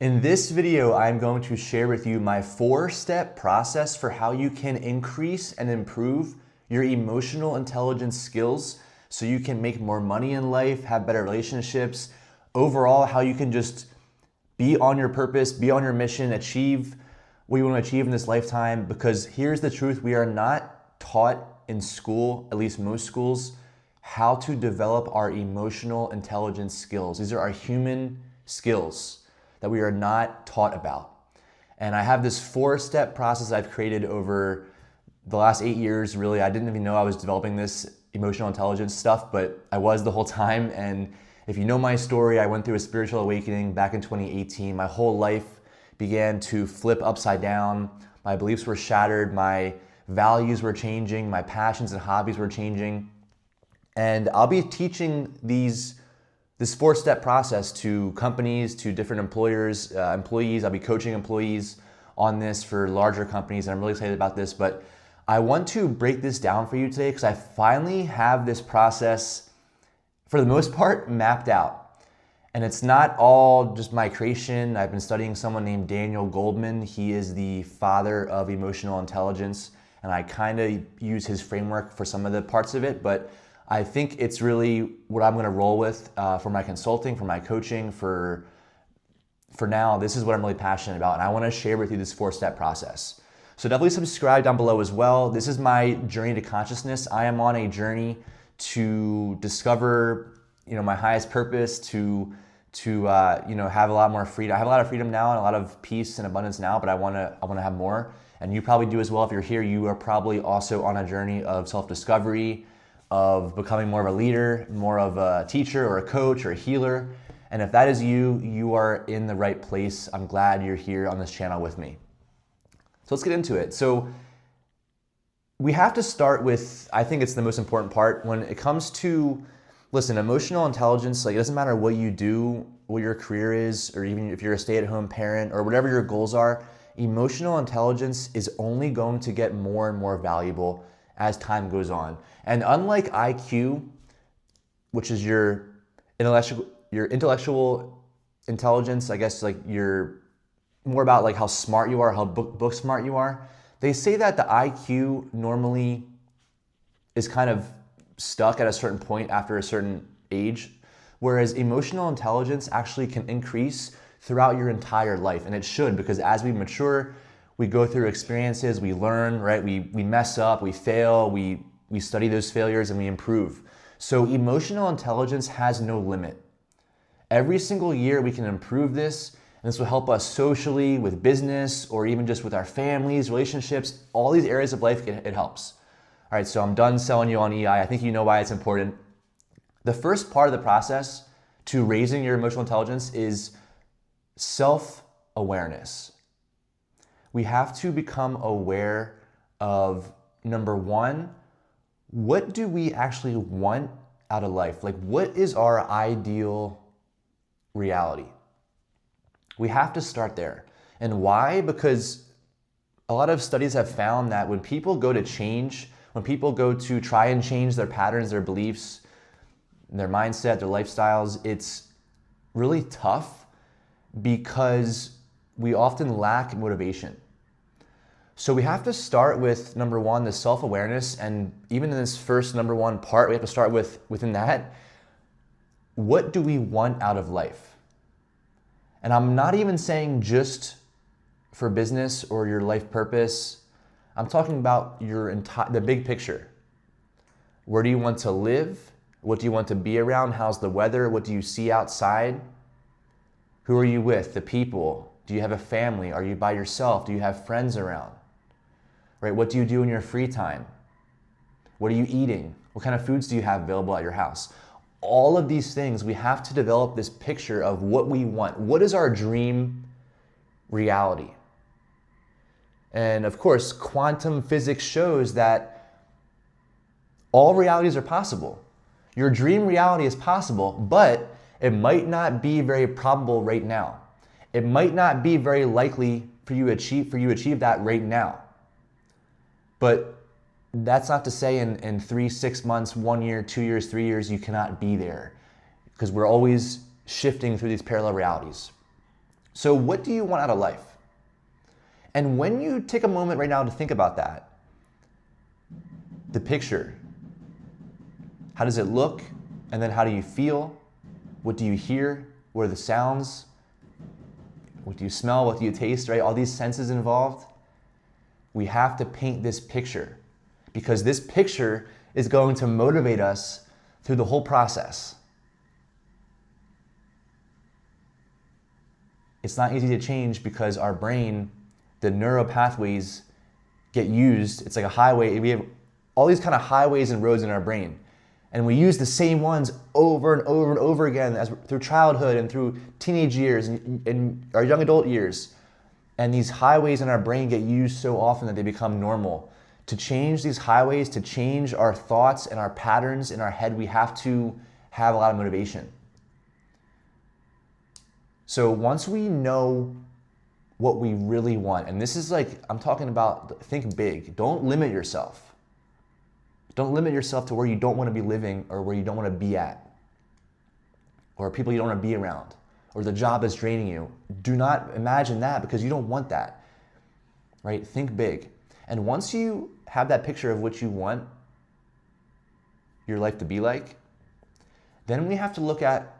In this video, I'm going to share with you my 4-step process for how you can increase and improve your emotional intelligence skills so you can make more money in life, have better relationships, overall how you can just be on your purpose, be on your mission, achieve what you want to achieve in this lifetime. Because here's the truth, we are not taught in school, at least most schools, how to develop our emotional intelligence skills. These are our human skills that we are not taught about. And I have this 4-step process I've created over the last 8 years. Really, I didn't even know I was developing this emotional intelligence stuff, but I was the whole time. And if you know my story, I went through a spiritual awakening back in 2018. My whole life began to flip upside down. My beliefs were shattered. My values were changing. My passions and hobbies were changing. And I'll be teaching this 4-step process to companies, to different employers, employees. I'll be coaching employees on this for larger companies, and I'm really excited about this. But I want to break this down for you today because I finally have this process, for the most part, mapped out. And it's not all just my creation. I've been studying someone named Daniel Goldman. He is the father of emotional intelligence, and I kind of use his framework for some of the parts of it, but I think it's really what I'm going to roll with for my consulting, for my coaching, for now. This is what I'm really passionate about, and I want to share with you this 4-step process. So definitely subscribe down below as well. This is my journey to consciousness. I am on a journey to discover, my highest purpose, to have a lot more freedom. I have a lot of freedom now and a lot of peace and abundance now, but I want to have more, and you probably do as well. If you're here, you are probably also on a journey of self-discovery, of becoming more of a leader, more of a teacher or a coach or a healer. And if that is you, you are in the right place. I'm glad you're here on this channel with me. So let's get into it. So we have to start with, I think it's the most important part when it comes to, listen, emotional intelligence. Like, it doesn't matter what you do, what your career is, or even if you're a stay-at-home parent or whatever your goals are, emotional intelligence is only going to get more and more valuable as time goes on. And unlike IQ, which is your intellectual intelligence, I guess, like you're more about like how smart you are, how book smart you are. They say that the IQ normally is kind of stuck at a certain point after a certain age, whereas emotional intelligence actually can increase throughout your entire life. And it should, because as we mature, we go through experiences, we learn, right? We mess up, we fail, we study those failures, and we improve. So emotional intelligence has no limit. Every single year we can improve this, and this will help us socially, with business, or even just with our families, relationships, all these areas of life, it helps. All right, so I'm done selling you on EI. I think you know why it's important. The first part of the process to raising your emotional intelligence is self-awareness. We have to become aware of, number one, what do we actually want out of life? Like, what is our ideal reality? We have to start there. And why? Because a lot of studies have found that when people go to change, when people go to try and change their patterns, their beliefs, their mindset, their lifestyles, it's really tough because we often lack motivation. So we have to start with, number one, the self-awareness. And even in this first number one part, we have to start within that, what do we want out of life? And I'm not even saying just for business or your life purpose. I'm talking about the big picture. Where do you want to live? What do you want to be around? How's the weather? What do you see outside? Who are you with? The people? Do you have a family? Are you by yourself? Do you have friends around? Right? What do you do in your free time? What are you eating? What kind of foods do you have available at your house? All of these things, we have to develop this picture of what we want. What is our dream reality? And of course, quantum physics shows that all realities are possible. Your dream reality is possible, but it might not be very probable right now. It might not be very likely for you to achieve that right now. But that's not to say in 3, 6 months, 1 year, 2 years, 3 years, you cannot be there, because we're always shifting through these parallel realities. So what do you want out of life? And when you take a moment right now to think about that, the picture, how does it look? And then how do you feel? What do you hear? What are the sounds? What do you smell? What do you taste, right? All these senses involved. We have to paint this picture because this picture is going to motivate us through the whole process. It's not easy to change because our brain, the neural pathways get used. It's like a highway. We have all these kind of highways and roads in our brain. And we use the same ones over and over and over again through childhood and through teenage years and our young adult years. And these highways in our brain get used so often that they become normal. To change these highways, to change our thoughts and our patterns in our head, we have to have a lot of motivation. So once we know what we really want, and this is like, I'm talking about, think big. Don't limit yourself. Don't limit yourself to where you don't want to be living or where you don't want to be at, or people you don't want to be around, or the job that's draining you. Do not imagine that because you don't want that, right? Think big. And once you have that picture of what you want your life to be like, then we have to look at,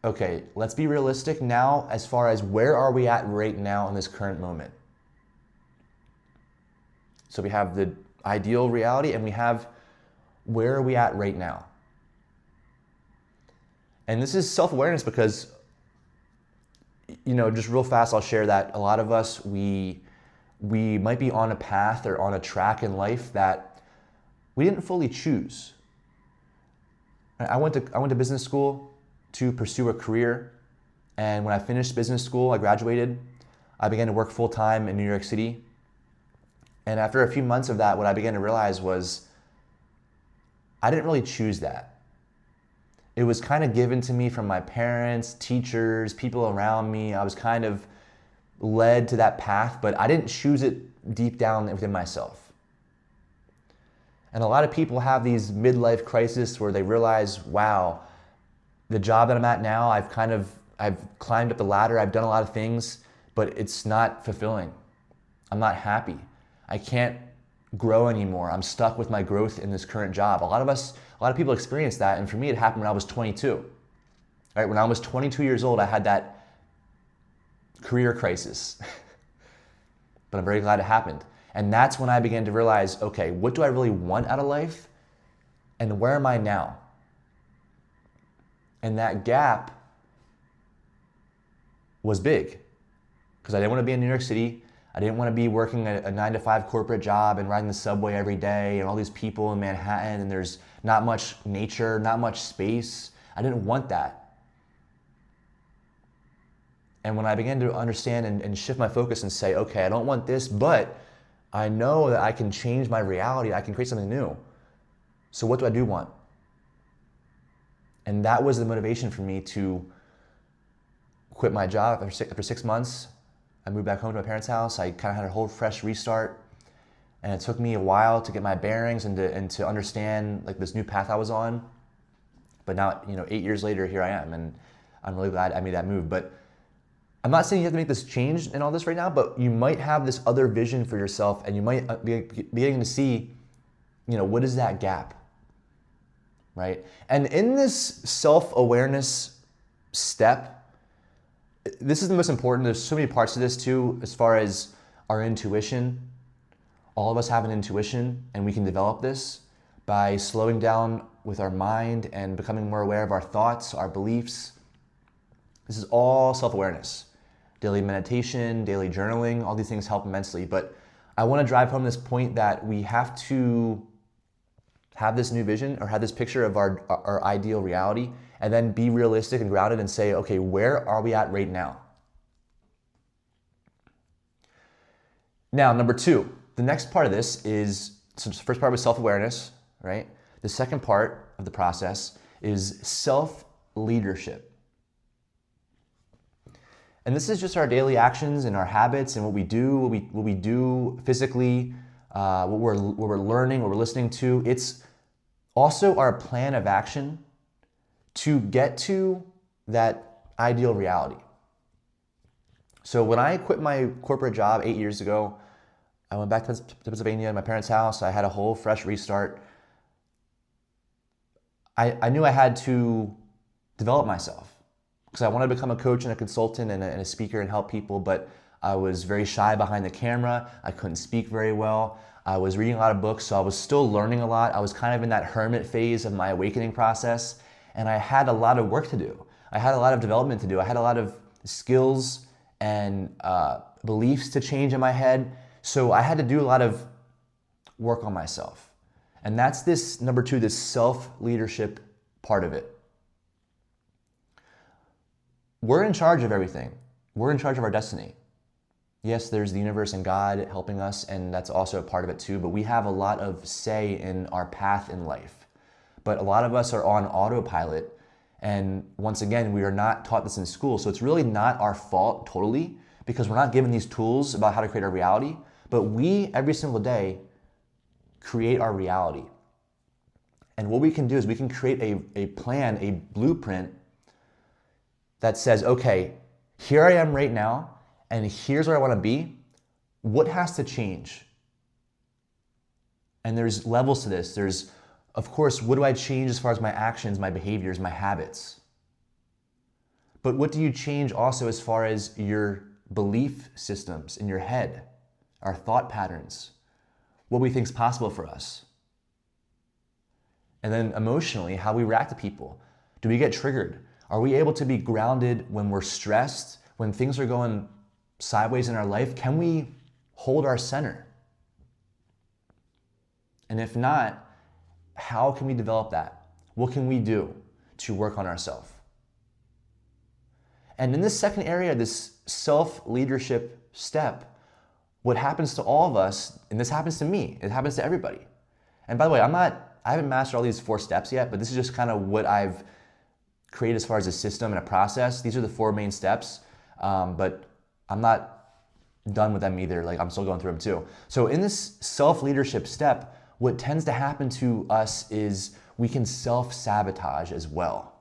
okay, let's be realistic now as far as where are we at right now in this current moment. So we have the ideal reality and we have where are we at right now. And this is self-awareness because, just real fast, I'll share that a lot of us, we might be on a path or on a track in life that we didn't fully choose. I went to business school to pursue a career. And when I finished business school, I graduated, I began to work full-time in New York City. And after a few months of that, what I began to realize was I didn't really choose that. It was kind of given to me from my parents, teachers, people around me. I was kind of led to that path, but I didn't choose it deep down within myself. And a lot of people have these midlife crises where they realize, wow, the job that I'm at now, I've climbed up the ladder, I've done a lot of things, but it's not fulfilling. I'm not happy. I can't grow anymore. I'm stuck with my growth in this current job. A lot of people experience that, and for me, it happened when I was 22. Right? When I was 22 years old, I had that career crisis. But I'm very glad it happened. And that's when I began to realize, okay, what do I really want out of life? And where am I now? And that gap was big because I didn't want to be in New York City. I didn't want to be working a 9-to-5 corporate job and riding the subway every day and all these people in Manhattan and there's not much nature, not much space. I didn't want that. And when I began to understand and shift my focus and say, okay, I don't want this, but I know that I can change my reality. I can create something new. So what do I do want? And that was the motivation for me to quit my job. After 6 months, I moved back home to my parents' house. I kind of had a whole fresh restart. And it took me a while to get my bearings and to understand like this new path I was on. But now, 8 years later, here I am. And I'm really glad I made that move. But I'm not saying you have to make this change in all this right now, but you might have this other vision for yourself and you might be beginning to see, what is that gap, right? And in this self-awareness step, this is the most important. There's so many parts to this too, as far as our intuition. All of us have an intuition and we can develop this by slowing down with our mind and becoming more aware of our thoughts, our beliefs. This is all self-awareness. Daily meditation, daily journaling, all these things help immensely. But I want to drive home this point that we have to have this new vision or have this picture of our ideal reality and then be realistic and grounded and say, okay, where are we at right now? Now, number 2, the next part of this is, so the first part was self-awareness, right? The second part of the process is self-leadership. And this is just our daily actions and our habits and what we do physically, what we're learning, what we're listening to. It's also our plan of action to get to that ideal reality. So when I quit my corporate job 8 years ago, I went back to Pennsylvania, my parents' house. I had a whole fresh restart. I knew I had to develop myself because I wanted to become a coach and a consultant and a speaker and help people, but I was very shy behind the camera. I couldn't speak very well. I was reading a lot of books, so I was still learning a lot. I was kind of in that hermit phase of my awakening process, and I had a lot of work to do. I had a lot of development to do. I had a lot of skills and beliefs to change in my head, so I had to do a lot of work on myself. And that's this, number two, this self-leadership part of it. We're in charge of everything. We're in charge of our destiny. Yes, there's the universe and God helping us, and that's also a part of it too, but we have a lot of say in our path in life. But a lot of us are on autopilot, and once again, we are not taught this in school, so it's really not our fault totally, because we're not given these tools about how to create our reality, but we, every single day, create our reality. And what we can do is we can create a plan, a blueprint that says, okay, here I am right now, and here's where I want to be. What has to change? And there's levels to this. There's, of course, what do I change as far as my actions, my behaviors, my habits? But what do you change also as far as your belief systems in your head, our thought patterns, what we think is possible for us? And then emotionally, how we react to people. Do we get triggered? Are we able to be grounded when we're stressed, when things are going sideways in our life? Can we hold our center? And if not, how can we develop that? What can we do to work on ourselves? And in this second area, this self-leadership step, what happens to all of us, and this happens to me, it happens to everybody. And by the way, I haven't mastered all these 4 steps yet, but this is just kind of what I've created as far as a system and a process. These are the 4 main steps, but I'm not done with them either. Like, I'm still going through them too. So in this self-leadership step, what tends to happen to us is we can self-sabotage as well.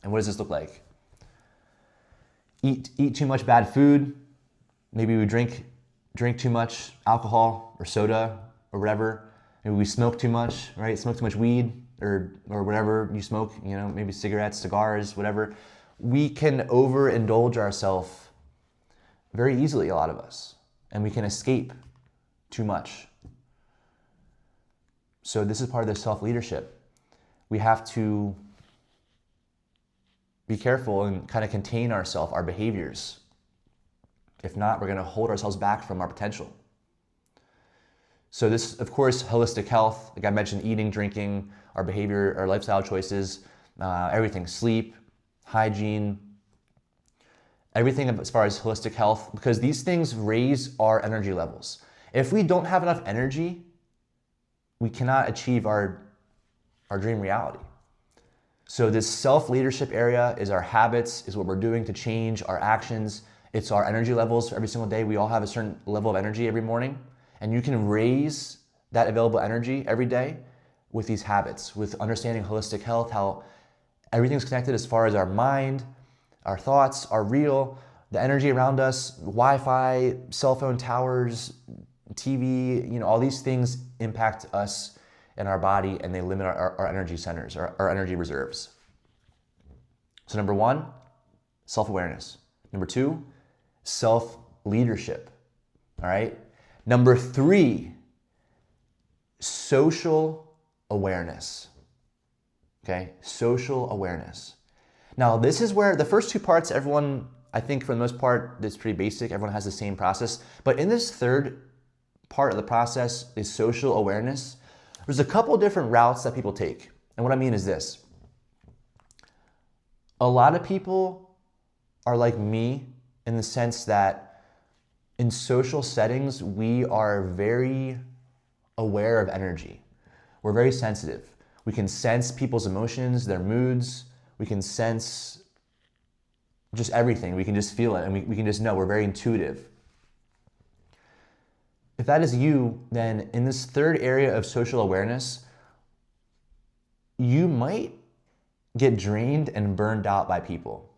And what does this look like? Eat too much bad food. Maybe we drink too much alcohol or soda or whatever. Maybe we smoke too much, right? Smoke too much weed or whatever you smoke, maybe cigarettes, cigars, whatever. We can overindulge ourselves very easily, a lot of us, and we can escape too much. So this is part of the self-leadership. We have to be careful and kind of contain ourselves, our behaviors. If not, we're going to hold ourselves back from our potential. So this, of course, holistic health, like I mentioned, eating, drinking, our behavior, our lifestyle choices, everything, sleep, hygiene, everything as far as holistic health, because these things raise our energy levels. If we don't have enough energy, we cannot achieve our dream reality. So this self-leadership area is our habits, is what we're doing to change our actions. It's our energy levels for every single day. We all have a certain level of energy every morning, and you can raise that available energy every day with these habits, with understanding holistic health, how everything's connected as far as our mind, our thoughts are real, the energy around us, Wi-Fi, cell phone towers, TV, all these things impact us and our body, and they limit our energy centers, our energy reserves. So number 1, self-awareness. Number 2, self-leadership. All right? Number 3, social awareness. Okay? Social awareness. Now, this is where the first 2 parts, everyone, I think for the most part, it's pretty basic. Everyone has the same process. But in this third part of the process is social awareness. There's a couple different routes that people take. And what I mean is this. A lot of people are like me in the sense that in social settings, we are very aware of energy. We're very sensitive. We can sense people's emotions, their moods. We can sense just everything. We can just feel it, and we can just know. We're very intuitive. If that is you, then in this third area of social awareness, you might get drained and burned out by people.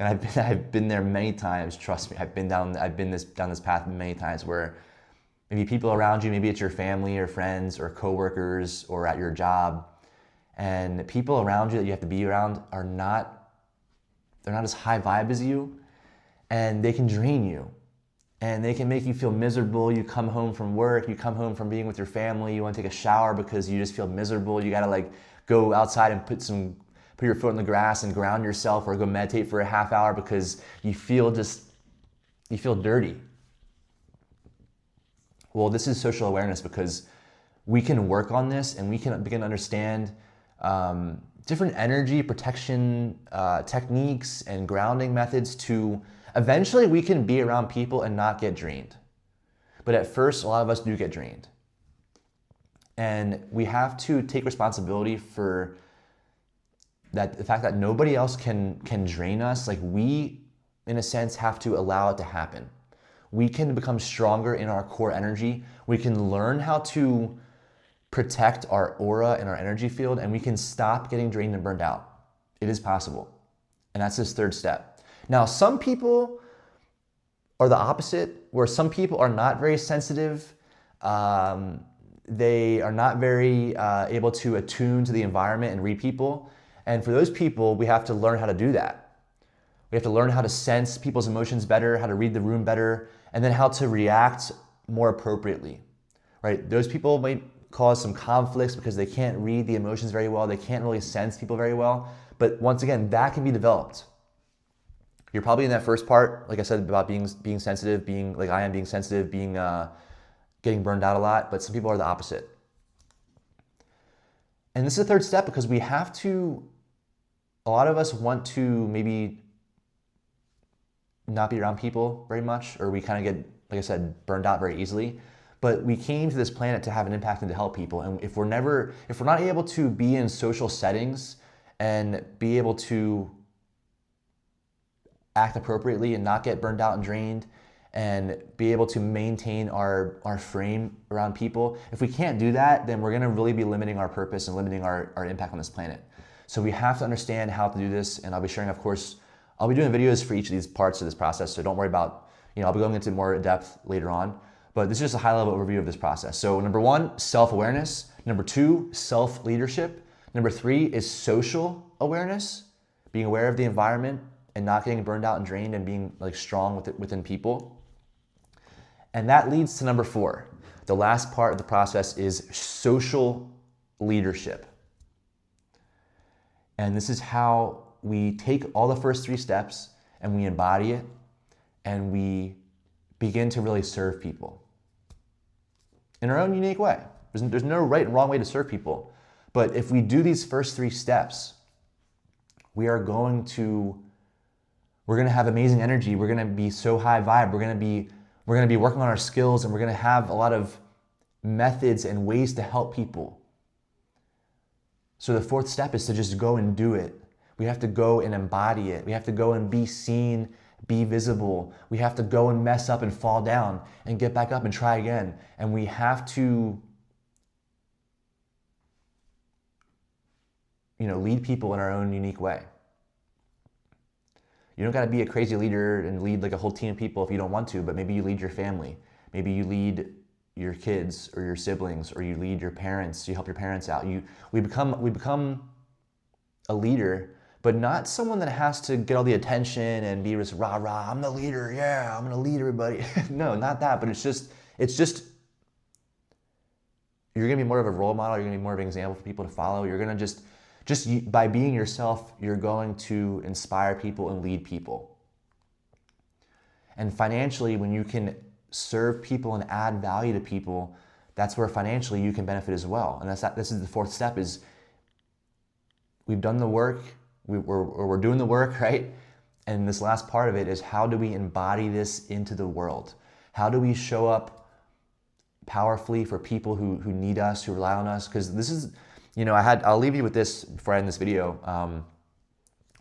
And I've been there many times. Trust me, I've been down this path many times where maybe people around you, maybe it's your family or friends or coworkers or at your job, and people around you that you have to be around they're not as high vibe as you, and they can drain you. And they can make you feel miserable. You come home from work, you come home from being with your family, you want to take a shower because you just feel miserable. You gotta go outside and put your foot in the grass and ground yourself, or go meditate for a half hour because you feel dirty. Well, this is social awareness, because we can work on this and we can begin to understand different energy protection techniques and grounding methods to eventually we can be around people and not get drained. But at first, a lot of us do get drained. And we have to take responsibility for the fact that nobody else can drain us. We, in a sense, have to allow it to happen. We can become stronger in our core energy. We can learn how to protect our aura and our energy field, and we can stop getting drained and burned out. It is possible. And that's this third step. Now, some people are the opposite, where some people are not very sensitive. They are not very able to attune to the environment and read people. And for those people, we have to learn how to do that. We have to learn how to sense people's emotions better, how to read the room better, and then how to react more appropriately, right? Those people might cause some conflicts because they can't read the emotions very well. They can't really sense people very well. But once again, that can be developed. You're probably in that first part, like I said, about being sensitive, being like I am, being sensitive, getting burned out a lot, but some people are the opposite. And this is the third step, because a lot of us want to maybe not be around people very much, or we kind of get, like I said, burned out very easily. But we came to this planet to have an impact and to help people. And if we're not able to be in social settings and be able to act appropriately and not get burned out and drained and be able to maintain our frame around people, if we can't do that, then we're gonna really be limiting our purpose and limiting our impact on this planet. So we have to understand how to do this, and I'll be sharing, of course, I'll be doing videos for each of these parts of this process, so don't worry about, I'll be going into more depth later on, but this is just a high-level overview of this process. So number 1, self-awareness. Number 2, self-leadership. Number 3 is social awareness, being aware of the environment and not getting burned out and drained and being strong within people. And that leads to number 4. The last part of the process is social leadership. And this is how we take all the first 3 steps and we embody it and we begin to really serve people in our own unique way. There's no right and wrong way to serve people. But if we do these first 3 steps, we're going to have amazing energy. We're going to be so high vibe. We're going to be working on our skills, and we're going to have a lot of methods and ways to help people. So the 4th step is to just go and do it. We have to go and embody it. We have to go and be seen, be visible. We have to go and mess up and fall down and get back up and try again. And we have to, lead people in our own unique way. You don't got to be a crazy leader and lead a whole team of people if you don't want to, but maybe you lead your family. Maybe you lead your kids or your siblings, or you lead your parents. You help your parents out. We become a leader, but not someone that has to get all the attention and be just rah rah. I'm the leader. Yeah, I'm gonna lead everybody. No, not that. But it's just you're gonna be more of a role model. You're gonna be more of an example for people to follow. You're gonna just by being yourself, you're going to inspire people and lead people. And financially, when you can serve people and add value to people, that's where financially you can benefit as well. And this is the 4th step: is we've done the work, we're doing the work, right? And this last part of it is, how do we embody this into the world? How do we show up powerfully for people who need us, who rely on us? Because this is, I'll leave you with this before I end this video. A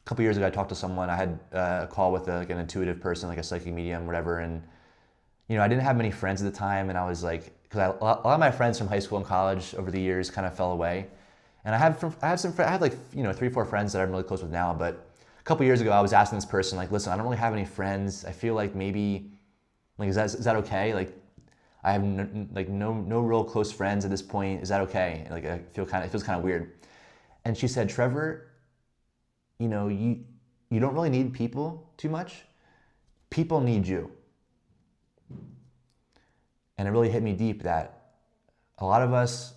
couple years ago, I talked to someone. I had a call with an intuitive person, like a psychic medium, whatever. And, I didn't have many friends at the time. And I was because a lot of my friends from high school and college over the years kind of fell away. And I had 3 or 4 friends that I'm really close with now. But a couple years ago, I was asking this person, like, listen, I don't really have any friends. I feel like maybe, like, is that okay? Like, I have no real close friends at this point. Is that okay? Like, it feels kind of weird. And she said, Trevor, you know, you don't really need people too much. People need you. And it really hit me deep that a lot of us,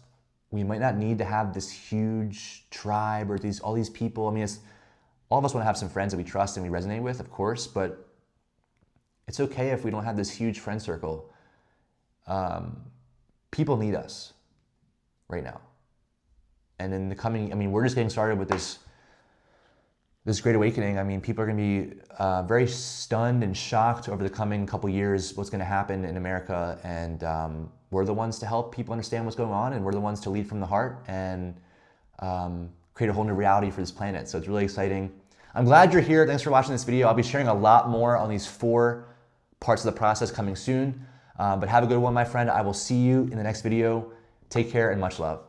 we might not need to have this huge tribe or all these people. I mean, all of us want to have some friends that we trust and we resonate with, of course, but it's okay if we don't have this huge friend circle. People need us right now. And in the coming, I mean, we're just getting started with this great awakening. I mean, people are going to be very stunned and shocked over the coming couple years what's going to happen in America. And we're the ones to help people understand what's going on, and we're the ones to lead from the heart and create a whole new reality for this planet. So it's really exciting. I'm glad you're here. Thanks for watching this video. I'll be sharing a lot more on these 4 parts of the process coming soon. But have a good one, my friend. I will see you in the next video. Take care and much love.